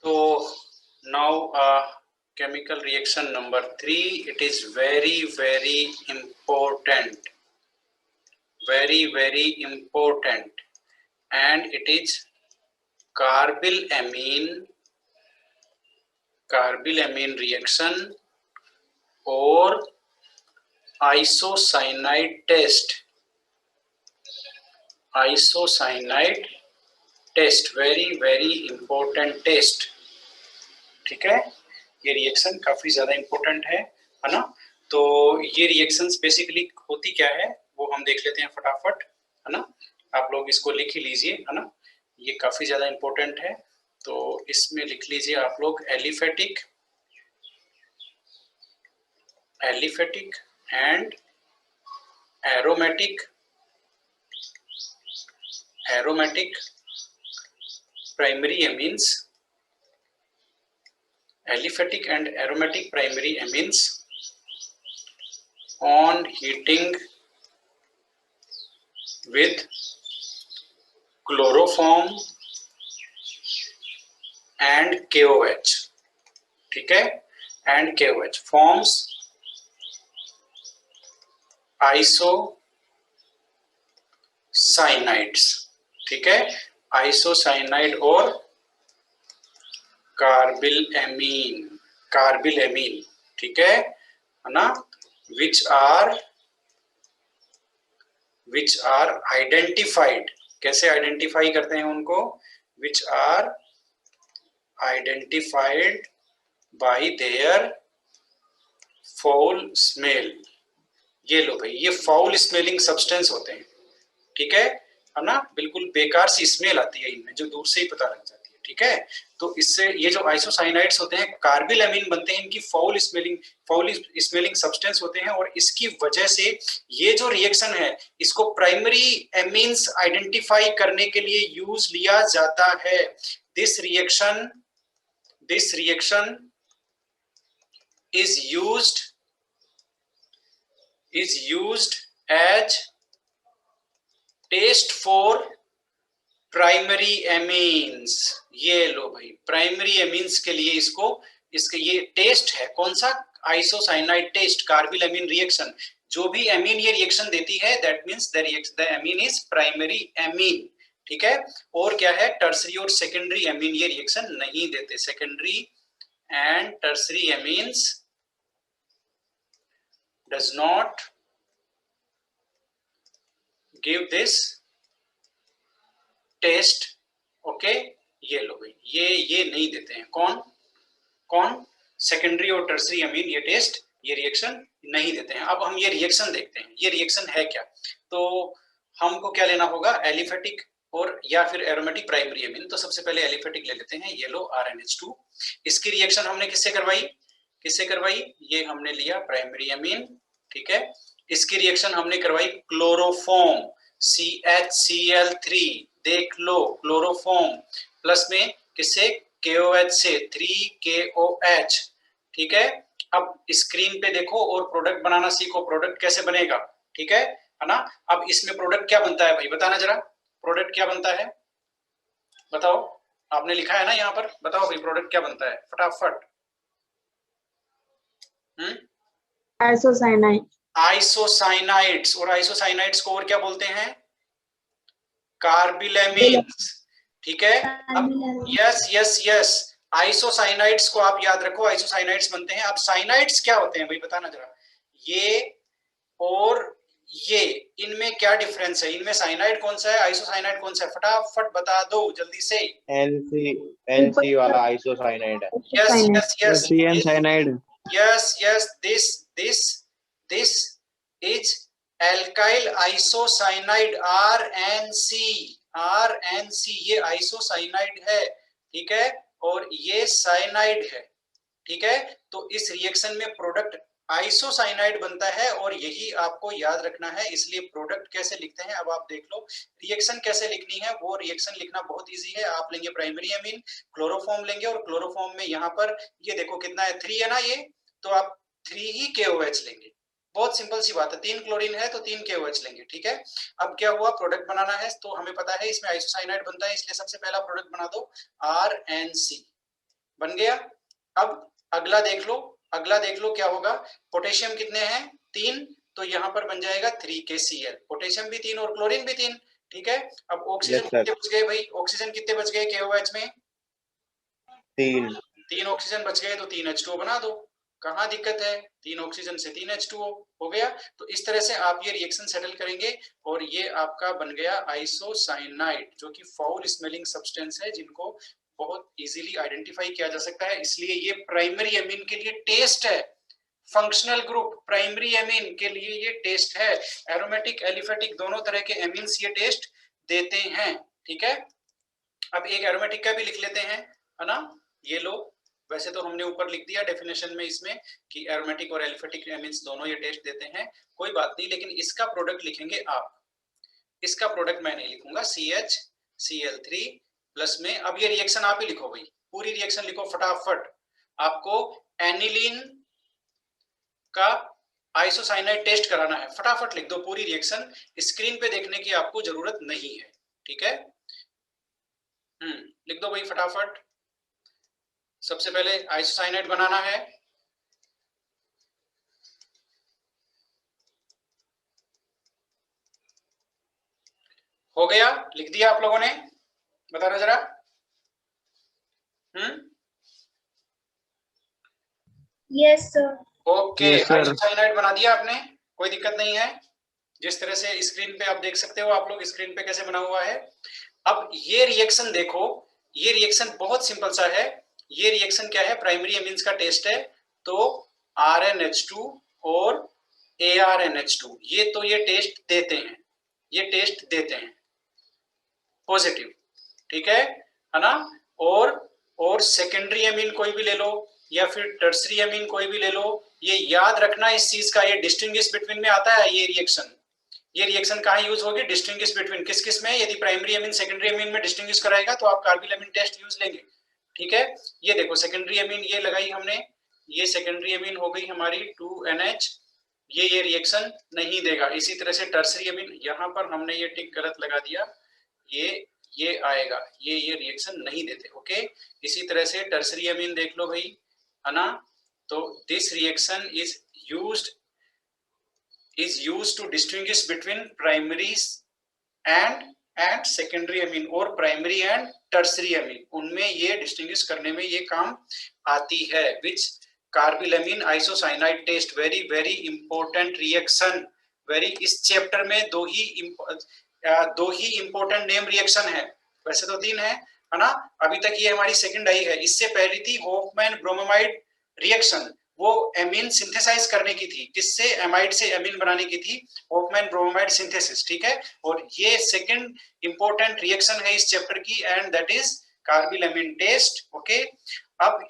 So now chemical reaction number 3, it is very important, very important, and it is carbylamine reaction or isocyanide test. Isocyanide test, very important test. ठीक है, ये reaction काफी ज्यादा important है ना. तो ये रिएक्शंस बेसिकली होती क्या है वो हम देख लेते हैं फटाफट, है ना. आप लोग इसको लिख ही लीजिए, है ना, ये काफी ज्यादा इंपॉर्टेंट है. तो इसमें लिख लीजिए आप लोग aliphatic and aromatic primary amines. Aliphatic and aromatic primary amines on heating with chloroform and KOH. ठीक है, and KOH forms isocyanides. ठीक है, आइसोसाइनाइड और कार्बिलएमीन, ठीक है ना, which are identified. कैसे आइडेंटिफाई करते हैं उनको? which are identified by their foul smell. ये लो भाई, ये फाउल स्मेलिंग सब्सटेंस होते हैं. ठीक है ना, बिल्कुल बेकार सी स्मेल आती है इनमें, जो दूर से ही पता लग जाती है. ठीक है, तो इससे ये जो आइसोसाइनाइड्स होते हैं, कार्बिलएमीन बनते हैं, इनकी फाउल स्मेलिंग सब्सटेंस होते हैं, और इसकी वजह से ये जो रिएक्शन है इसको प्राइमरी एमीन्स आइडेंटिफाई करने के लिए यूज लिया जाता है. This reaction is used as test for primary amines. ये लो भाई, प्राइमरी एमीन्स के लिए इसके ये टेस्ट है. कौन सा? Isocyanide test, carbylamine reaction. जो भी एमीन ये रिएक्शन देती है, that means the amine is primary amine. ठीक है, और क्या है, टर्सरी और सेकेंडरी एमीन ये रिएक्शन नहीं देते. Secondary and tertiary amines does not give this test. Okay, ये लो भाई, ये नहीं देते हैं. कौन? सेकेंडरी और टर्सरी अमीन ये टेस्ट, ये रिएक्शन नहीं देते हैं. अब हम ये रिएक्शन देखते हैं, ये रिएक्शन है क्या. तो हमको क्या लेना होगा, एलिफेटिक और या फिर एरोमेटिक प्राइमरी अमीन. तो सबसे पहले एलिफेटिक ले लेते हैं. ये लो RNH2. इसकी रिएक्शन हमने किससे करवाई? ये हमने लिया प्राइमरी अमीन. ठीक है, इसकी रिएक्शन हमने करवाई क्लोरोफॉर्म CHCl3. देख लो, क्लोरोफॉर्म प्लस में किससे? KOH से, 3KOH. ठीक है, अब स्क्रीन पे देखो और प्रोडक्ट बनाना सीखो. प्रोडक्ट कैसे बनेगा? ठीक है ना. अब इसमें प्रोडक्ट क्या बनता है भाई, बताना जरा. प्रोडक्ट क्या बनता है बताओ, आपने लिखा है ना यहाँ पर, बताओ भाई प्रोडक्ट क्या बनता है फटाफट. आइसोसाइनाइड्स. और आइसोसाइनाइड्स को और क्या बोलते हैं? कार्बिलएमीन्स. ठीक है, अब यस आइसोसाइनाइड्स को आप याद रखो, आइसोसाइनाइड्स बनते हैं. अब साइनाइड्स क्या होते हैं भाई, बताना जरा. ये और ये, इनमें क्या डिफरेंस है? इनमें साइनाइड कौन सा है, आइसोसाइनाइड कौन सा है? फटाफट बता दो जल्दी से. NC वाला आइसोसाइनाइड है. Yes cyanide. Yes this is alkyl isocyanide RNC. ये आइसोसाइनाइड है. ठीक है, और ये साइनाइड है. ठीक है, तो इस रिएक्शन में प्रोडक्ट आइसोसाइनाइड बनता है, और यही आपको याद रखना है. इसलिए प्रोडक्ट कैसे लिखते हैं, अब आप देख लो. रिएक्शन कैसे लिखनी है, वो रिएक्शन लिखना बहुत इजी है. आप लेंगे प्राइमरी अमीन, क्लोरोफॉर्म लेंगे, और क्लोरोफॉर्म में यहाँ पर ये देखो कितना है, 3 है ना ये, तो आप 3 ही KOH लेंगे. बहुत सिंपल सी बात है. 3 क्लोरीन है तो 3 KOH लेंगे. ठीक है, अब क्या हुआ, प्रोडक्ट बनाना है. तो हमें पता है इसमें आइसोसाइनाइड बनता है, इसलिए सबसे पहला प्रोडक्ट बना दो RNC. बन गया। अब अगला देख लो क्या होगा। पोटेशियम कितने हैं 3, तो यहाँ पर बन जाएगा 3KCl। पोटेशियम भी 3 और क्लोरीन भी 3, ठीक है। अब ऑक्सीजन Yes, sir. कितने बच गए भाई, ऑक्सीजन कितने बच गए KOH में, 3. 3 ऑक्सीजन बच गए, तो 3H2O बना दो। कहाँ दिक्कत है, 3 ऑक्सीजन से 3H2O हो गया। तो इस तरह से आप ये रिएक्शन सेटल करेंगे और ये आपका बन गया आइसोसाइनाइड, जो कि फाउल स्मेलिंग सब्सटेंस है, जिनको बहुत इजीली आइडेंटिफाई किया जा सकता है। इसलिए ये प्राइमरी एमीन के लिए टेस्ट है, फंक्शनल ग्रुप प्राइमरी एमीन के लिए ये टेस्ट है। एरोमेटिक एलिफेटिक दोनों तरह के एमीन्स ये टेस्ट देते हैं, ठीक है। अब एक एरोमेटिक का भी लिख लेते हैं, है ना, ये लो। वैसे तो हमने ऊपर लिख दिया डेफिनेशन में इसमें कि एरोमेटिक और एलिफेटिक एमीन्स दोनों ये टेस्ट देते हैं, कोई बात नहीं, लेकिन इसका प्रोडक्ट लिखेंगे आप। इसका प्रोडक्ट मैं नहीं लिखूंगा, CHCl3 प्लस में। अब ये रिएक्शन आप ही लिखो भाई, पूरी रिएक्शन लिखो फटाफट। आपको एनिलीन का आइसोसाइनाइड टेस्ट कराना है, फटाफट लिख दो पूरी रिएक्शन, स्क्रीन पे देखने की आपको जरूरत नहीं है, ठीक है। लिख दो भाई फटाफट। सबसे पहले आइसोसाइनाइड बनाना है, हो गया, लिख दिया आप लोगों ने, बता रहे जरा। Yes sir. Okay, Yes, sir. Isocyanide बना दिया आपने, कोई दिक्कत नहीं है। जिस तरह से स्क्रीन पे आप देख सकते हो, आप लोग स्क्रीन पे कैसे बना हुआ है। अब ये रिएक्शन देखो, ये रिएक्शन बहुत सिंपल सा है। ये रिएक्शन क्या है, प्राइमरी एमीन्स का टेस्ट है। तो RnH2 और ArNH2, ये तो ये टेस्ट देते हैं, ये टेस्ट देते हैं पॉजिटिव, ठीक है ना। और सेकेंडरी एमीन कोई भी ले लो या फिर टर्सरी एमीन कोई भी ले लो, ये याद रखना इस चीज का, ये डिस्टिंग्विश बिटवीन में आता है। ये रिएक्शन कहाँ यूज होगी, डिस्टिंग्विश बिटवीन किस किस में। यदि प्राइमरी एमीन सेकेंडरी एमीन में डिस्टिंग्विश कराएगा तो आप कार्बिल टेस्ट यूज लेंगे, ठीक है। ये देखो सेकेंडरी एमीन ये लगाई हमने, ये सेकेंडरी एमीन हो गई हमारी 2NH, ये रिएक्शन नहीं देगा। इसी तरह से टर्सरी एमीन, यहाँ पर हमने ये टिक गलत लगा दिया, ये आएगा, ये रिएक्शन नहीं देते, ओके। इसी तरह से टर्सरी एमीन देख लो भाई, है ना। तो this reaction is used to distinguish between primaries and secondary amine और primary and tertiary amine, उनमें ये distinguish करने में ये काम आती है। which carbylamine isocyanide test, very very important reaction, very, इस चैप्टर में दो ही इंपॉर्टेंट नेम रिएक्शन है, वैसे तो 3 है ना। अभी तक ये हमारी सेकंड आई है, इससे पहली थी होफमैन ब्रोमाइड रिएक्शन, वो एमीन सिंथेसाइज करने की थी, किससे, एमाइड से एमीन बनाने की थी, होफमैन ब्रोमाइड सिंथेसिस, ठीक है। और ये सेकंड इंपॉर्टेंट रिएक्शन है इस चैप्टर की, and that is carbylamine test, okay. अब